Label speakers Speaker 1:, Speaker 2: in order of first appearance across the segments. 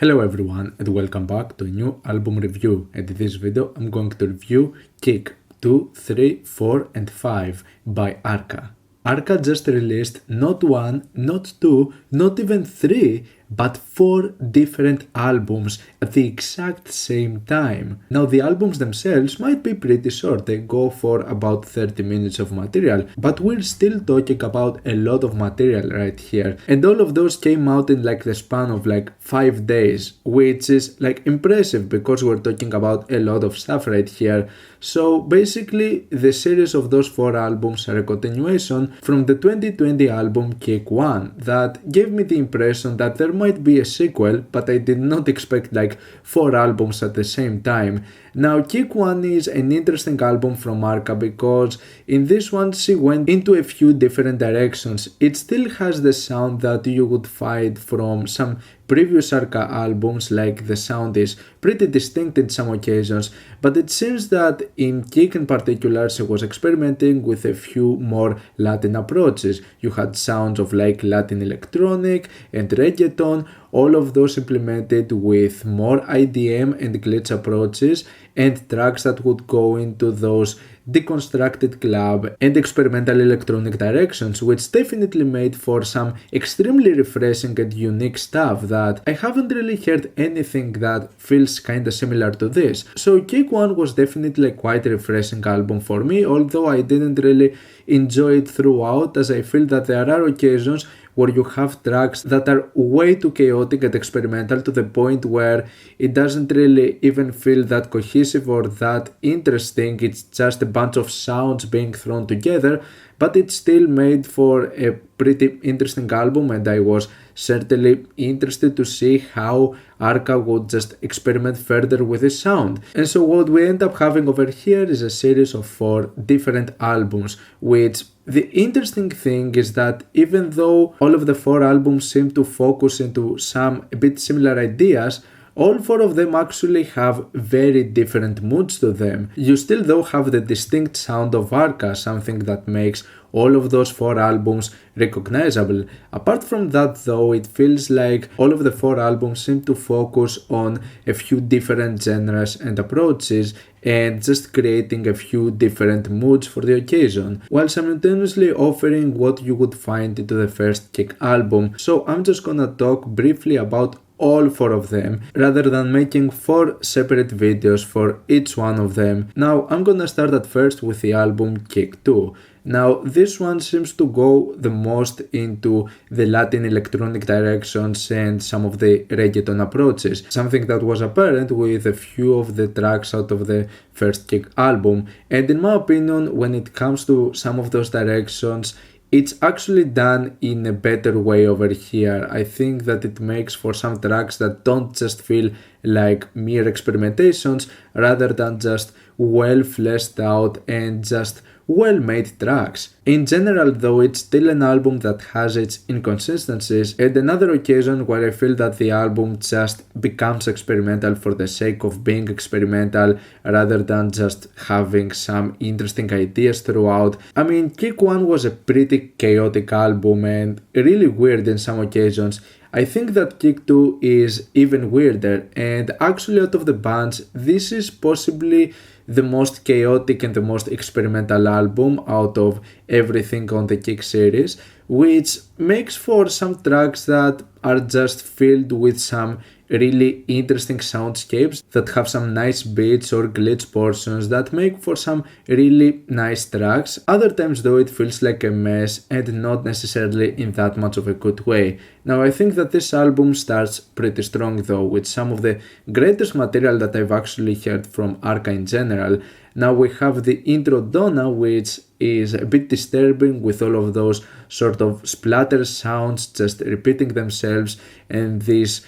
Speaker 1: Hello everyone and welcome back to a new album review, and in this video I'm going to review Kick 2, 3, 4 and 5 by Arca. Arca just released not one, not two, not even three, but 4 different albums at the exact same time. Now the albums themselves might be pretty short, they go for about 30 minutes of material, but we're still talking about a lot of material right here. And all of those came out in like the span of like 5 days, which is like impressive because we're talking about a lot of stuff right here. So basically the series of those 4 albums are a continuation from the 2020 album Kick 1 that gave me the impression that there might be a sequel, but I did not expect like 4 albums at the same time. Now Kick 1 is an interesting album from Arca because in this one she went into a few different directions. It still has the sound that you would find from some previous Arca albums, like the sound is pretty distinct in some occasions, but it seems that in Kick in particular she was experimenting with a few more Latin approaches. You had sounds of like Latin electronic and reggaeton, all of those implemented with more IDM and glitch approaches, and tracks that would go into those deconstructed club and experimental electronic directions, which definitely made for some extremely refreshing and unique stuff that I haven't really heard anything that feels kinda similar to this. So Kick 1 was definitely a quite refreshing album for me, although I didn't really enjoy it throughout, as I feel that there are occasions where you have tracks that are way too chaotic and experimental to the point where it doesn't really even feel that cohesive or that interesting. It's just a bunch of sounds being thrown together, but it still made for a pretty interesting album, and I was certainly interested to see how Arca would just experiment further with the sound. And so what we end up having over here is a series of 4 different albums, which the interesting thing is that even though all of the 4 albums seem to focus into some a bit similar ideas, all 4 of them actually have very different moods to them. You still though have the distinct sound of Arca, something that makes all of those 4 albums recognizable. Apart from that though, it feels like all of the 4 albums seem to focus on a few different genres and approaches and just creating a few different moods for the occasion, while simultaneously offering what you would find into the first Kick album. So I'm just gonna talk briefly about all 4 of them rather than making 4 separate videos for each one of them. Now I'm gonna start at first with the album Kick 2. Now this one seems to go the most into the Latin electronic directions and some of the reggaeton approaches, something that was apparent with a few of the tracks out of the first Kick album, and in my opinion when it comes to some of those directions it's actually done in a better way over here. I think that it makes for some tracks that don't just feel like mere experimentations rather than just well fleshed out and just well-made tracks. In general though, it's still an album that has its inconsistencies, and another occasion where I feel that the album just becomes experimental for the sake of being experimental rather than just having some interesting ideas throughout. I mean, Kick 1 was a pretty chaotic album and really weird in some occasions. I think that Kick 2 is even weirder, and actually out of the bunch, this is possibly the most chaotic and the most experimental album out of everything on the Kick series, which makes for some tracks that are just filled with some really interesting soundscapes that have some nice beats or glitch portions that make for some really nice tracks. Other times though it feels like a mess and not necessarily in that much of a good way. Now I think that this album starts pretty strong though, with some of the greatest material that I've actually heard from Arca in general. Now we have the intro Donna, which is a bit disturbing with all of those sort of splatter sounds just repeating themselves and this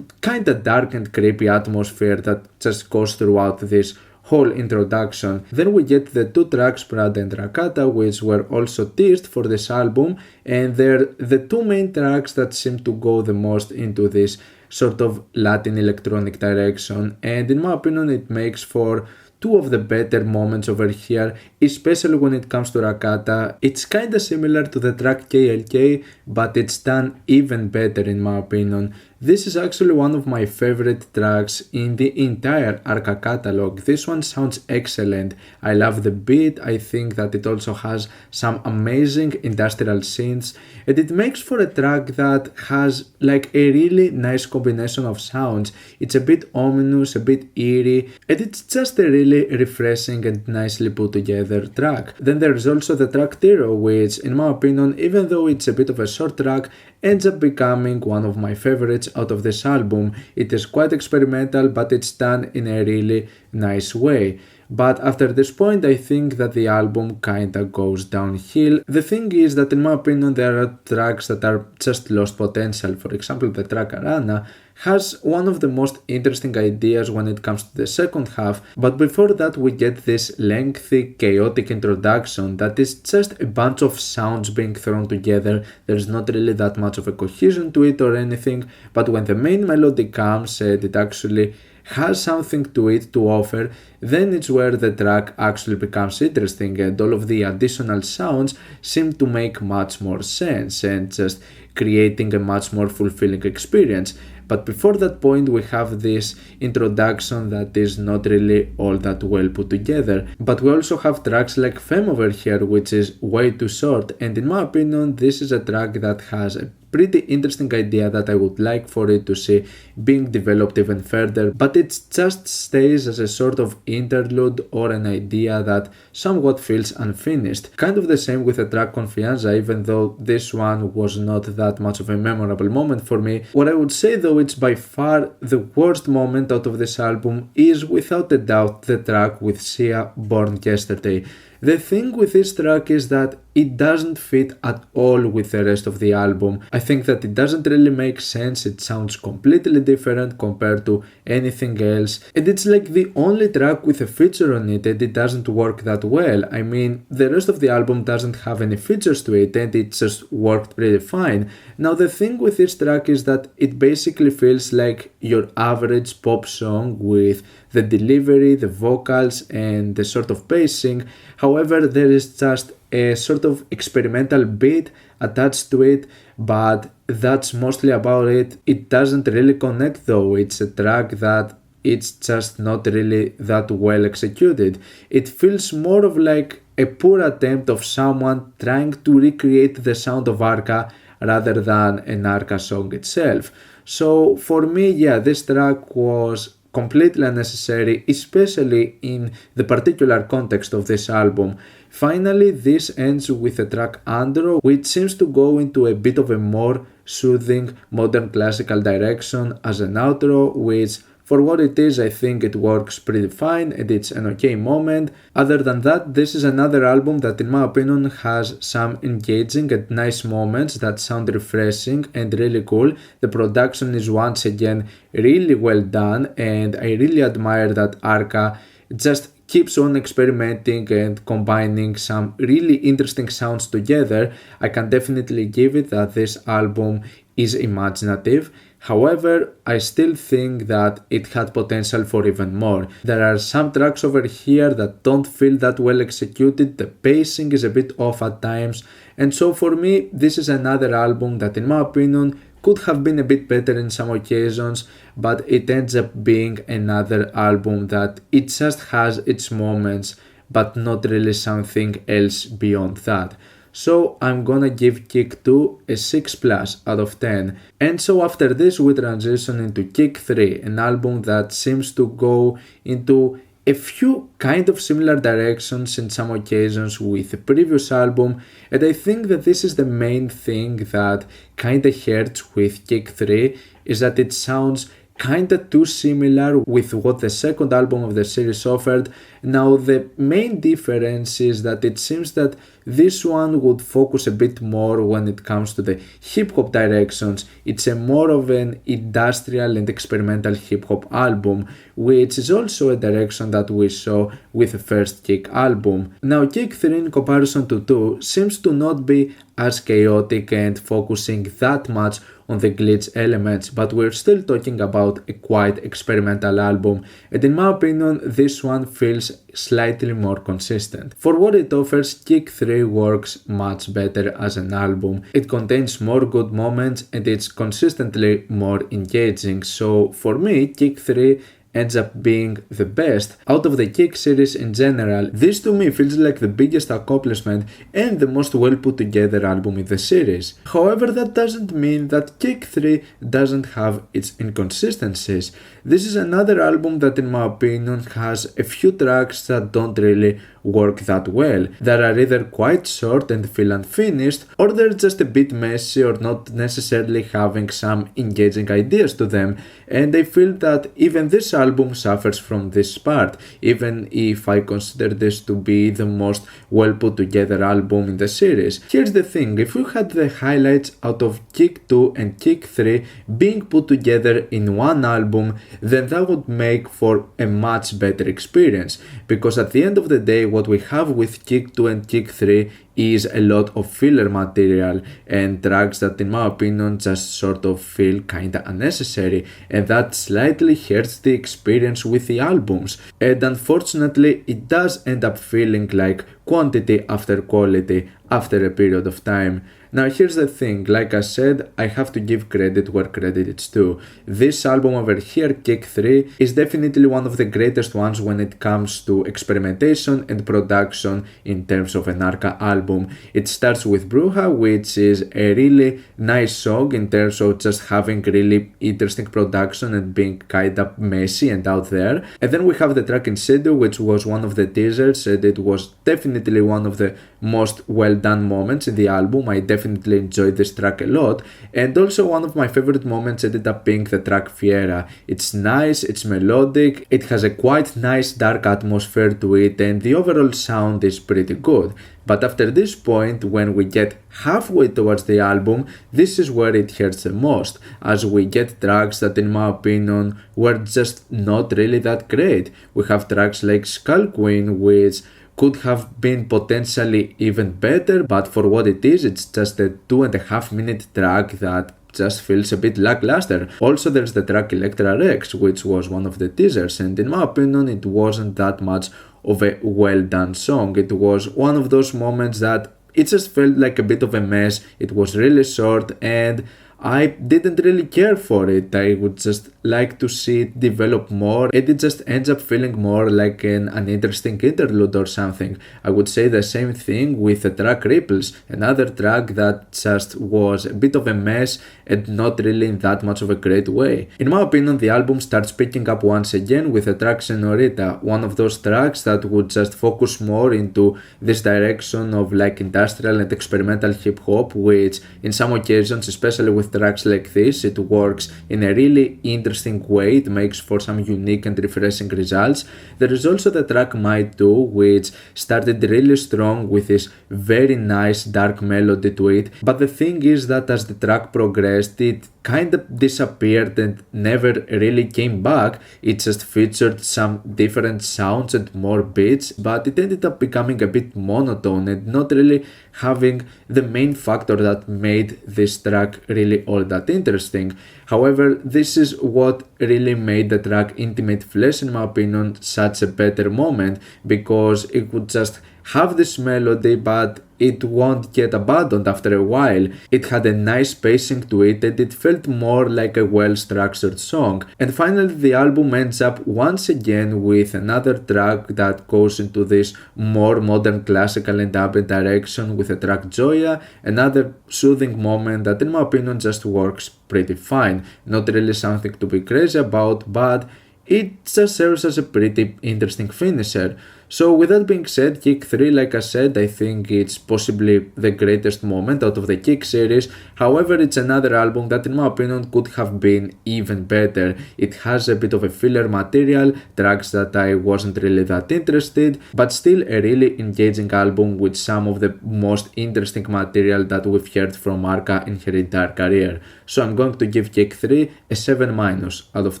Speaker 1: kinda dark and creepy atmosphere that just goes throughout this whole introduction. Then we get the 2 tracks Prada and Rakata, which were also teased for this album, and they're the 2 main tracks that seem to go the most into this sort of Latin electronic direction, and in my opinion it makes for 2 of the better moments over here, especially when it comes to Rakata. It's kinda similar to the track KLK, but it's done even better in my opinion. This is actually one of my favorite tracks in the entire Arca catalog. This one sounds excellent. I love the beat, I think that it also has some amazing industrial synths, and it makes for a track that has like a really nice combination of sounds. It's a bit ominous, a bit eerie, and it's just a really refreshing and nicely put together track. Then there's also the track Tiro, which in my opinion, even though it's a bit of a short track, ends up becoming one of my favorites out of this album. It is quite experimental, but it's done in a really nice way. But after this point, I think that the album kinda goes downhill. The thing is that in my opinion, there are tracks that are just lost potential. For example, the track Arana has one of the most interesting ideas when it comes to the second half, but before that we get this lengthy, chaotic introduction that is just a bunch of sounds being thrown together. There's not really that much of a cohesion to it or anything, but when the main melody comes and it actually has something to it to offer, then it's where the track actually becomes interesting and all of the additional sounds seem to make much more sense and just creating a much more fulfilling experience. But before that point we have this introduction that is not really all that well put together. But we also have tracks like Femme over here, which is way too short, and in my opinion this is a track that has a pretty interesting idea that I would like for it to see being developed even further, but it just stays as a sort of interlude or an idea that somewhat feels unfinished. Kind of the same with the track Confianza, even though this one was not that much of a memorable moment for me. What I would say though it's by far the worst moment out of this album is without a doubt the track with Sia, Born Yesterday. The thing with this track is that it doesn't fit at all with the rest of the album. I think that it doesn't really make sense, it sounds completely different compared to anything else, and it's like the only track with a feature on it and it doesn't work that well. I mean, the rest of the album doesn't have any features to it and it just worked pretty fine. Now the thing with this track is that it basically feels like your average pop song with the delivery, the vocals and the sort of pacing. However, there is just a sort of experimental beat attached to it, but that's mostly about it. It doesn't really connect though. It's a track that it's just not really that well executed. It feels more of like a poor attempt of someone trying to recreate the sound of Arca rather than an Arca song itself. So for me, yeah, this track was completely unnecessary, especially in the particular context of this album. Finally, this ends with the track Andro, which seems to go into a bit of a more soothing modern classical direction as an outro, which for what it is, I think it works pretty fine and it's an okay moment. Other than that, this is another album that in my opinion has some engaging and nice moments that sound refreshing and really cool. The production is once again really well done and I really admire that Arca just keeps on experimenting and combining some really interesting sounds together. I can definitely give it that this album is imaginative. However, I still think that it had potential for even more. There are some tracks over here that don't feel that well executed, the pacing is a bit off at times, and so for me, this is another album that in my opinion could have been a bit better in some occasions, but it ends up being another album that it just has its moments, but not really something else beyond that. So I'm gonna give Kick 2 a 6+ out of 10. And so after this we transition into Kick 3, an album that seems to go into a few kind of similar directions in some occasions with the previous album, and I think that this is the main thing that kinda hurts with Kick 3, is that it sounds kinda too similar with what the second album of the series offered. Now the main difference is that it seems that this one would focus a bit more when it comes to the hip-hop directions. It's a more of an industrial and experimental hip-hop album, which is also a direction that we saw with the first Kick album. Now Kick 3 in comparison to 2 seems to not be as chaotic and focusing that much on the glitch elements, but we're still talking about a quite experimental album, and in my opinion this one feels slightly more consistent. For what it offers, Kick 3 3 works much better as an album. It contains more good moments and it's consistently more engaging, so for me Kick 3 ends up being the best. Out of the Kick series in general, this to me feels like the biggest accomplishment and the most well put together album in the series. However, that doesn't mean that Kick 3 doesn't have its inconsistencies. This is another album that in my opinion has a few tracks that don't really work that well. They are either quite short and feel unfinished, or they're just a bit messy or not necessarily having some engaging ideas to them, and I feel that even this album suffers from this part, even if I consider this to be the most well put together album in the series. Here's the thing, if you had the highlights out of Kick 2 and Kick 3 being put together in one album, then that would make for a much better experience, because at the end of the day what we have with Kick 2 and Kick 3 is a lot of filler material and tracks that in my opinion just sort of feel kinda unnecessary, and that slightly hurts the experience with the albums, and unfortunately it does end up feeling like quantity after quality after a period of time. Now here's the thing, like I said, I have to give credit where credit is due. This album over here, Kick 3, is definitely one of the greatest ones when it comes to experimentation and production in terms of an Arca album. It starts with Bruja, which is a really nice song in terms of just having really interesting production and being kinda messy and out there. And then we have the track Incendio, which was one of the teasers, and it was definitely one of the most well done moments in the album. I definitely enjoyed this track a lot, and also one of my favorite moments ended up being the track Fiera. It's nice, it's melodic, it has a quite nice dark atmosphere to it, and the overall sound is pretty good. But after this point, when we get halfway towards the album, this is where it hurts the most, as we get tracks that in my opinion were just not really that great. We have tracks like Skull Queen, which could have been potentially even better, but for what it is, it's just a 2.5 minute track that just feels a bit lackluster. Also there's the track Electra Rex, which was one of the teasers, and in my opinion it wasn't that much of a well done song. It was one of those moments that it just felt like a bit of a mess. It was really short and I didn't really care for it. I would just like to see it develop more, and it just ends up feeling more like an uninteresting interlude or something. I would say the same thing with the track Ripples, another track that just was a bit of a mess and not really in that much of a great way. In my opinion, the album starts picking up once again with the track Señorita, one of those tracks that would just focus more into this direction of like industrial and experimental hip hop, which in some occasions, especially with tracks like this, it works in a really interesting way. It makes for some unique and refreshing results. There is also the track My Do, which started really strong with this very nice dark melody to it, but the thing is that as the track progressed, it kind of disappeared and never really came back. It just featured some different sounds and more beats, but it ended up becoming a bit monotone and not really having the main factor that made this track really all that interesting. However, this is what really made the track Intimate Flesh, in my opinion, such a better moment, because it would just have this melody but it won't get abandoned after a while. It had a nice pacing to it and it felt more like a well-structured song. And finally the album ends up once again with another track that goes into this more modern classical and ambient direction with the track Joya, another soothing moment that in my opinion just works pretty fine. Not really something to be crazy about, but it just serves as a pretty interesting finisher. So with that being said, Kick 3, like I said, I think it's possibly the greatest moment out of the Kick series. However, it's another album that in my opinion could have been even better. It has a bit of a filler material, tracks that I wasn't really that interested, but still a really engaging album with some of the most interesting material that we've heard from Arca in her entire career. So I'm going to give Kick 3 a 7- out of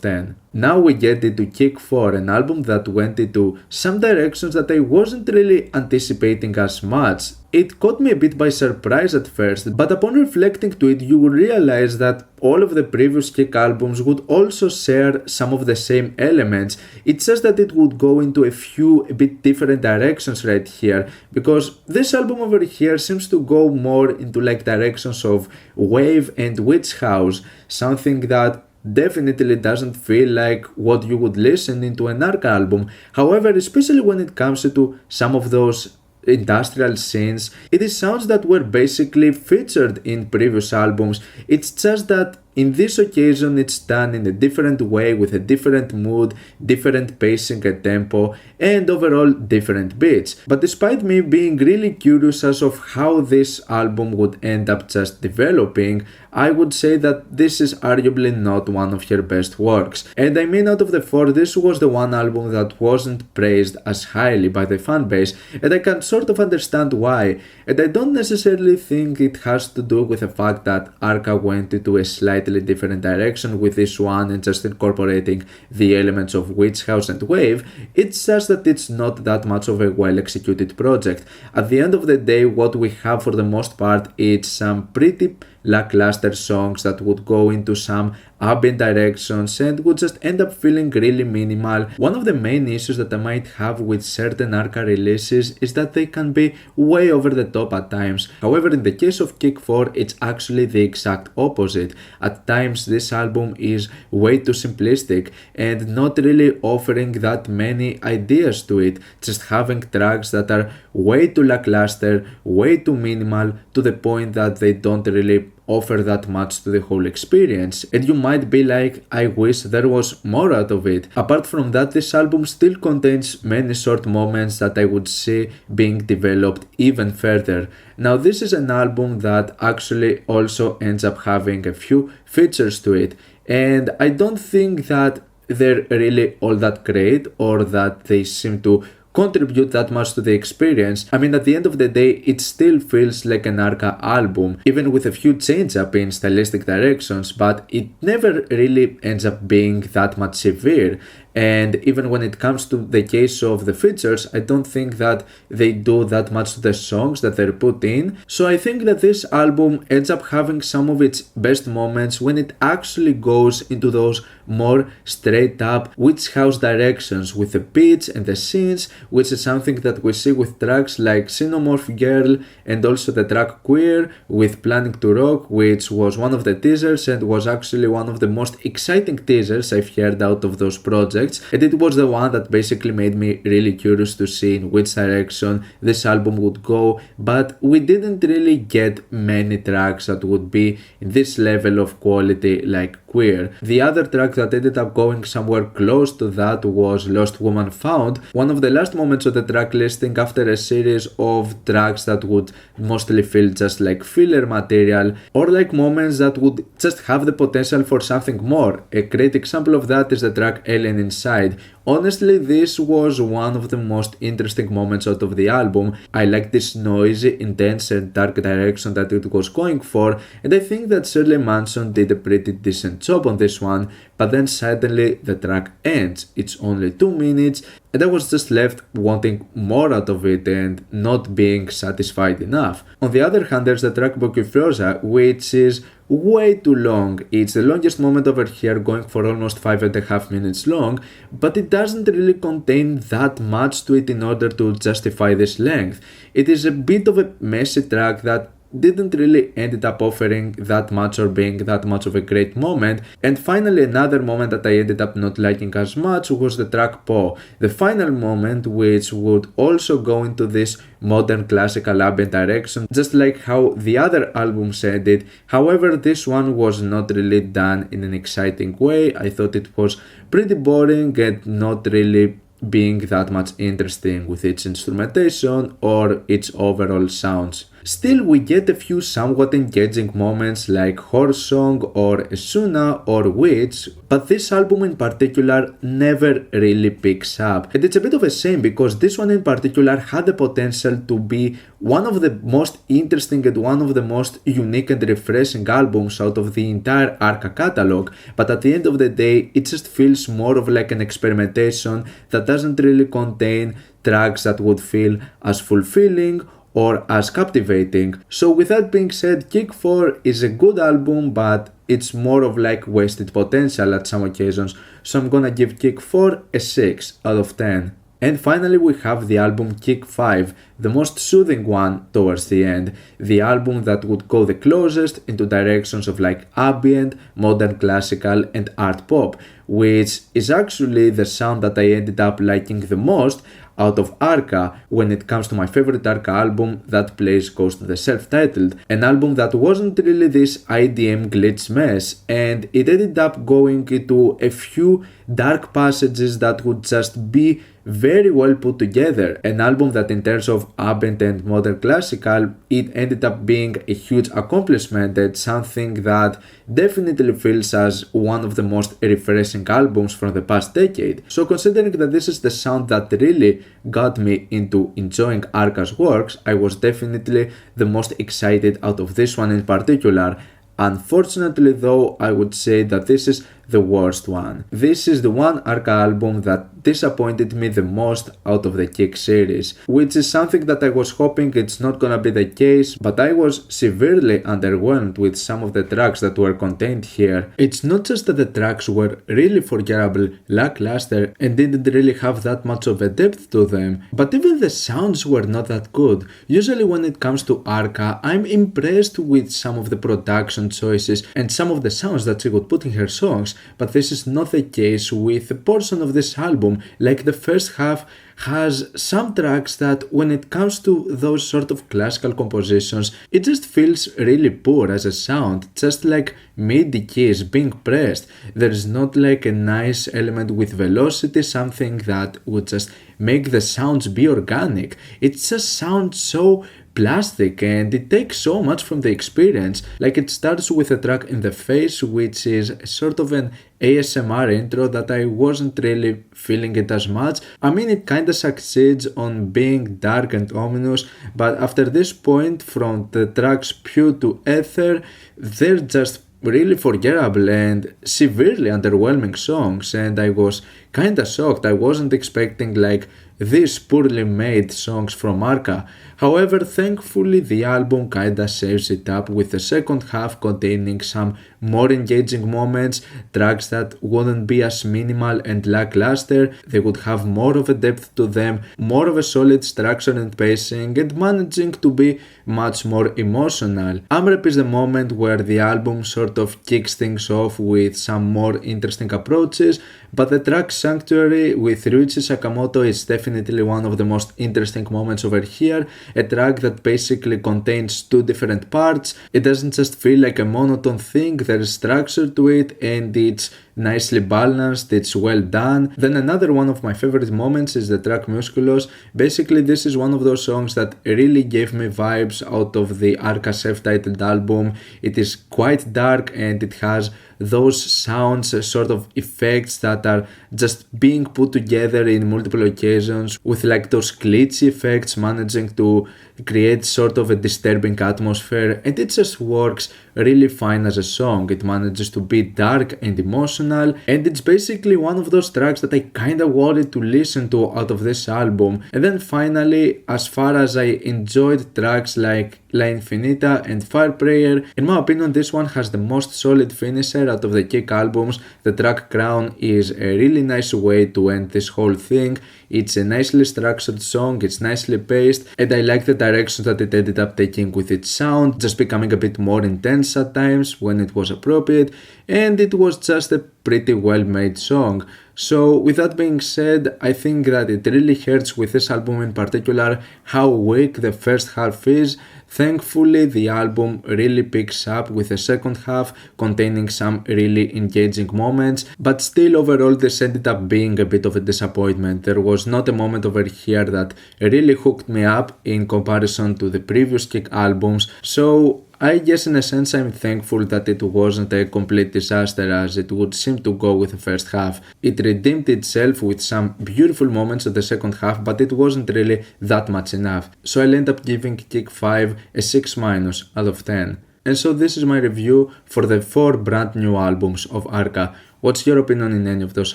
Speaker 1: 10. Now we get into Kick 4, an album that went into some directions directions that I wasn't really anticipating as much. It caught me a bit by surprise at first, but upon reflecting to it, you will realize that all of the previous Kick albums would also share some of the same elements. It's just that it would go into a bit different directions right here, because this album over here seems to go more into like directions of wave and witch house, something that definitely doesn't feel like what you would listen into an Arca album. However, especially when it comes to some of those industrial scenes, it is sounds that were basically featured in previous albums. It's just that in this occasion it's done in a different way, with a different mood, different pacing and tempo, and overall different beats. But despite me being really curious as of how this album would end up just developing, I would say that this is arguably not one of her best works. And I mean, out of the four, this was the one album that wasn't praised as highly by the fanbase, and I can sort of understand why. And I don't necessarily think it has to do with the fact that Arca went into a slightly different direction with this one and just incorporating the elements of Witch House and Wave. It's just that it's not that much of a well executed project. At the end of the day, what we have for the most part is some pretty lackluster songs that would go into some ambient directions and would just end up feeling really minimal. One of the main issues that I might have with certain Arca releases is that they can be way over the top at times. However, in the case of Kick 4, it's actually the exact opposite. At times this album is way too simplistic and not really offering that many ideas to it, just having tracks that are way too lackluster, way too minimal, to the point that they don't really offer that much to the whole experience. And you might be like, I wish there was more out of it. Apart from that, this album still contains many short moments that I would see being developed even further. Now, this is an album that actually also ends up having a few features to it, and I don't think that they're really all that great or that they seem to contribute that much to the experience. I mean, at the end of the day, it still feels like an Arca album, even with a few change up in stylistic directions, but it never really ends up being that much severe. And even when it comes to the case of the features, I don't think that they do that much to the songs that they're put in. So I think that this album ends up having some of its best moments when it actually goes into those more straight up witch house directions with the beats and the scenes, which is something that we see with tracks like Xenomorphgirl and also the track Queer with Planningtorock, which was one of the teasers and was actually one of the most exciting teasers I've heard out of those projects. And it was the one that basically made me really curious to see in which direction this album would go, but we didn't really get many tracks that would be in this level of quality like Queer. The other track that ended up going somewhere close to that was Lost Woman Found, one of the last moments of the track listing after a series of tracks that would mostly feel just like filler material, or like moments that would just have the potential for something more. A great example of that is the track Alien Inside. Honestly, this was one of the most interesting moments out of the album. I liked this noisy, intense and dark direction that it was going for, and I think that Shirley Manson did a pretty decent job on this one, but then suddenly the track ends. It's only 2 minutes, and I was just left wanting more out of it and not being satisfied enough. On the other hand, there's the track Boquifloja, which is way too long. It's the longest moment over here, going for almost 5.5 minutes long, but it doesn't really contain that much to it in order to justify this length. It is a bit of a messy track that didn't really ended up offering that much or being that much of a great moment. And finally, another moment that I ended up not liking as much was the track Po, the final moment, which would also go into this modern classical ambient direction, just like how the other albums ended. However, this one was not really done in an exciting way. I thought it was pretty boring and not really being that much interesting with its instrumentation or its overall sounds. Still, we get a few somewhat engaging moments like Horse Song or Suna or Witch, but this album in particular never really picks up. And it's a bit of a shame because this one in particular had the potential to be one of the most interesting and one of the most unique and refreshing albums out of the entire Arca catalog, but at the end of the day it just feels more of like an experimentation that doesn't really contain tracks that would feel as fulfilling or as captivating. So with that being said, Kick 4 is a good album, but it's more of like wasted potential at some occasions, so I'm gonna give Kick 4 a 6 out of 10. And finally we have the album Kick 5, the most soothing one towards the end, the album that would go the closest into directions of like ambient, modern classical and art pop, which is actually the sound that I ended up liking the most out of Arca. When it comes to my favorite Arca album, that place goes to the self-titled, an album that wasn't really this IDM glitch mess, and it ended up going into a few dark passages that would just be very well put together. An album that in terms of ambient and modern classical, it ended up being a huge accomplishment and something that definitely feels as one of the most refreshing albums from the past decade. So considering that this is the sound that really got me into enjoying Arca's works, I was definitely the most excited out of this one in particular. Unfortunately though, I would say that this is the worst one. This is the one Arca album that disappointed me the most out of the Kick series, which is something that I was hoping it's not gonna be the case, but I was severely underwhelmed with some of the tracks that were contained here. It's not just that the tracks were really forgettable, lackluster, and didn't really have that much of a depth to them, but even the sounds were not that good. Usually when it comes to Arca, I'm impressed with some of the production choices and some of the sounds that she would put in her songs, but this is not the case with a portion of this album. Like the first half has some tracks that when it comes to those sort of classical compositions, it just feels really poor as a sound, just like MIDI keys being pressed. There's not like a nice element with velocity, something that would just make the sounds be organic. It just sounds so plastic and it takes so much from the experience. Like it starts with a track In the Face, which is sort of an ASMR intro that I wasn't really feeling it as much. I mean, it kinda succeeds on being dark and ominous, but after this point, from the tracks Pew to Ether, they're just really forgettable and severely underwhelming songs, and I was kinda shocked. I wasn't expecting like these poorly made songs from Arca. However, thankfully the album kinda saves it up with the second half containing some more engaging moments, tracks that wouldn't be as minimal and lackluster. They would have more of a depth to them, more of a solid structure and pacing, and managing to be much more emotional. Amrep is the moment where the album sort of kicks things off with some more interesting approaches, but the track Sanctuary with Ryuichi Sakamoto is definitely one of the most interesting moments over here, a track that basically contains two different parts. It doesn't just feel like a monotone thing, there is structure to it and it's nicely balanced, it's well done. Then another one of my favorite moments is the track Músculos. Basically this is one of those songs that really gave me vibes out of the Arca self-titled album. It is quite dark and it has those sounds, sort of effects that are just being put together in multiple occasions with like those glitchy effects managing to create sort of a disturbing atmosphere, and it just works really fine as a song. It manages to be dark and emotional, and it's basically one of those tracks that I kinda wanted to listen to out of this album. And then finally, as far as I enjoyed tracks like La Infinita and Fire Prayer, in my opinion this one has the most solid finisher out of the Kick albums. The track Crown is a really nice way to end this whole thing. It's a nicely structured song, it's nicely paced, and I like the direction that it ended up taking with its sound, just becoming a bit more intense at times when it was appropriate, and it was just a pretty well made song. So with that being said, I think that it really hurts with this album in particular how weak the first half is. Thankfully, the album really picks up with the second half containing some really engaging moments, but still overall this ended up being a bit of a disappointment. There was not a moment over here that really hooked me up in comparison to the previous Kick albums, so I guess in a sense I'm thankful that it wasn't a complete disaster as it would seem to go with the first half. It redeemed itself with some beautiful moments at the second half, but it wasn't really that much enough. So I'll end up giving Kick 5 a 6- out of 10. And so this is my review for the 4 brand new albums of Arca. What's your opinion in any of those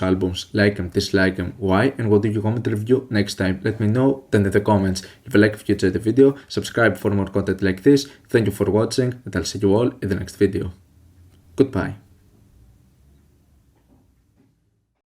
Speaker 1: albums? Like them, dislike them, why, and what do you comment review next time? Let me know down in the comments. If you like if you enjoyed the video, subscribe for more content like this. Thank you for watching, and I'll see you all in the next video. Goodbye.